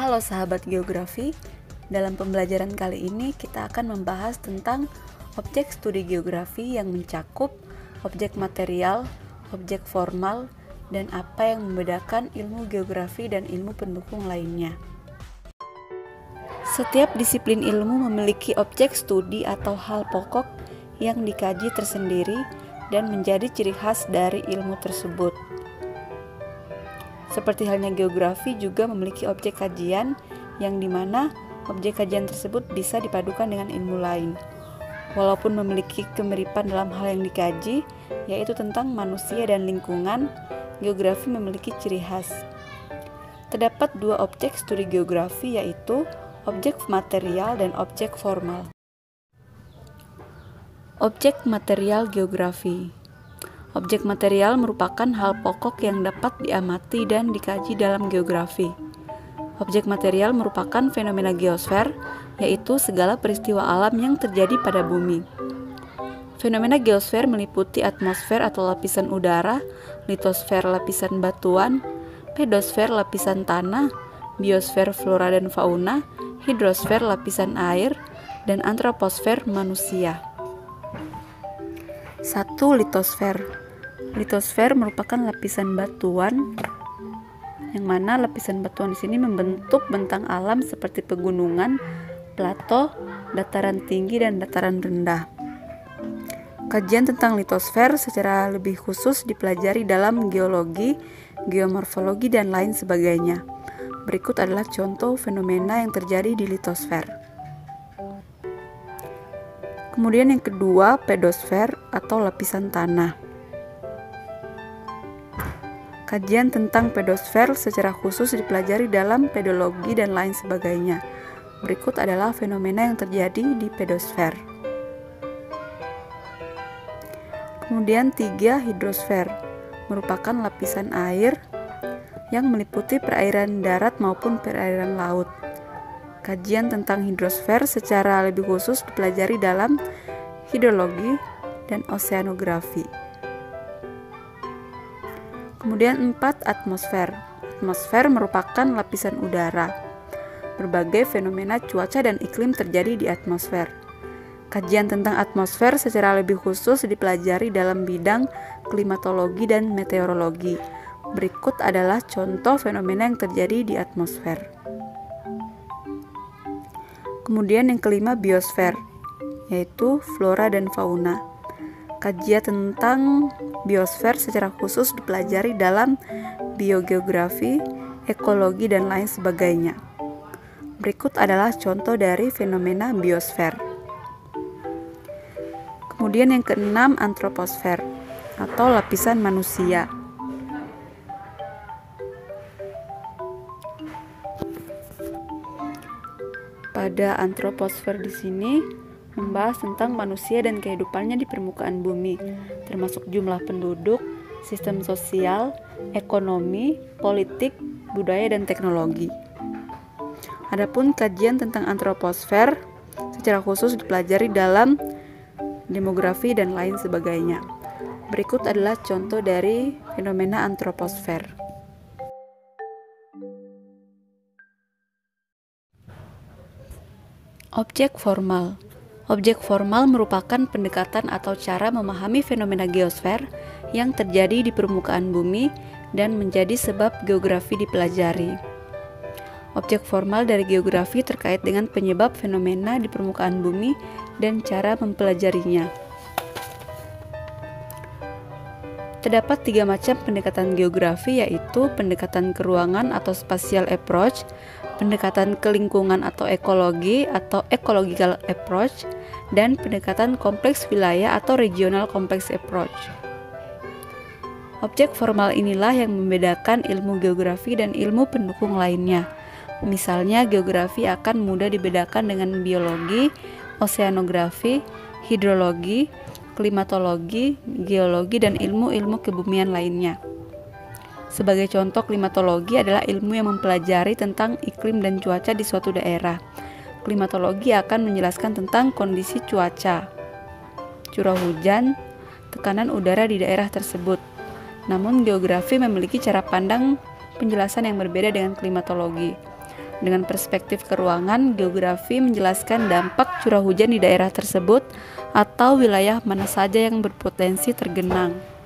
Halo sahabat geografi, dalam pembelajaran kali ini kita akan membahas tentang objek studi geografi yang mencakup objek material, objek formal, dan apa yang membedakan ilmu geografi dan ilmu pendukung lainnya. Setiap disiplin ilmu memiliki objek studi atau hal pokok yang dikaji tersendiri dan menjadi ciri khas dari ilmu tersebut. Seperti halnya geografi juga memiliki objek kajian yang dimana objek kajian tersebut bisa dipadukan dengan ilmu lain. Walaupun memiliki kemiripan dalam hal yang dikaji, yaitu tentang manusia dan lingkungan, geografi memiliki ciri khas. Terdapat dua objek studi geografi, yaitu objek material dan objek formal. Objek material geografi. Objek material merupakan hal pokok yang dapat diamati dan dikaji dalam geografi. Objek material merupakan fenomena geosfer, yaitu segala peristiwa alam yang terjadi pada bumi. Fenomena geosfer meliputi atmosfer atau lapisan udara, litosfer lapisan batuan, pedosfer lapisan tanah, biosfer flora dan fauna, hidrosfer lapisan air, dan antroposfer manusia. 1. Litosfer. Litosfer merupakan lapisan batuan yang mana lapisan batuan di sini membentuk bentang alam seperti pegunungan, plato, dataran tinggi dan dataran rendah. Kajian tentang litosfer secara lebih khusus dipelajari dalam geologi, geomorfologi dan lain sebagainya. Berikut adalah contoh fenomena yang terjadi di litosfer. Kemudian yang kedua, pedosfer atau lapisan tanah. Kajian tentang pedosfer secara khusus dipelajari dalam pedologi dan lain sebagainya. Berikut adalah fenomena yang terjadi di pedosfer. Kemudian 3. Hidrosfer merupakan lapisan air yang meliputi perairan darat maupun perairan laut. Kajian tentang hidrosfer secara lebih khusus dipelajari dalam hidrologi dan oseanografi. Kemudian 4. Atmosfer. Atmosfer merupakan lapisan udara. Berbagai fenomena cuaca dan iklim terjadi di atmosfer. Kajian tentang atmosfer secara lebih khusus dipelajari dalam bidang klimatologi dan meteorologi. Berikut adalah contoh fenomena yang terjadi di atmosfer. Kemudian yang kelima, biosfer, yaitu flora dan fauna. Kajian tentang biosfer secara khusus dipelajari dalam biogeografi, ekologi, dan lain sebagainya. Berikut adalah contoh dari fenomena biosfer. Kemudian yang keenam, antroposfer atau lapisan manusia. Pada antroposfer di sini membahas tentang manusia dan kehidupannya di permukaan bumi, termasuk jumlah penduduk, sistem sosial, ekonomi, politik, budaya, dan teknologi. Adapun kajian tentang antroposfer secara khusus dipelajari dalam demografi dan lain sebagainya. Berikut adalah contoh dari fenomena antroposfer. Objek formal. Objek formal merupakan pendekatan atau cara memahami fenomena geosfer yang terjadi di permukaan bumi dan menjadi sebab geografi dipelajari. Objek formal dari geografi terkait dengan penyebab fenomena di permukaan bumi dan cara mempelajarinya. Terdapat 3 macam pendekatan geografi, yaitu pendekatan keruangan atau spatial approach, pendekatan ke lingkungan atau ekologi atau ecological approach, dan pendekatan kompleks wilayah atau regional complex approach. Objek formal inilah yang membedakan ilmu geografi dan ilmu pendukung lainnya. Misalnya, geografi akan mudah dibedakan dengan biologi, oseanografi, hidrologi, klimatologi, geologi, dan ilmu-ilmu kebumian lainnya. Sebagai contoh, klimatologi adalah ilmu yang mempelajari tentang iklim dan cuaca di suatu daerah. Klimatologi akan menjelaskan tentang kondisi cuaca, curah hujan, tekanan udara di daerah tersebut. Namun, geografi memiliki cara pandang penjelasan yang berbeda dengan klimatologi. Dengan perspektif keruangan, geografi menjelaskan dampak curah hujan di daerah tersebut atau wilayah mana saja yang berpotensi tergenang.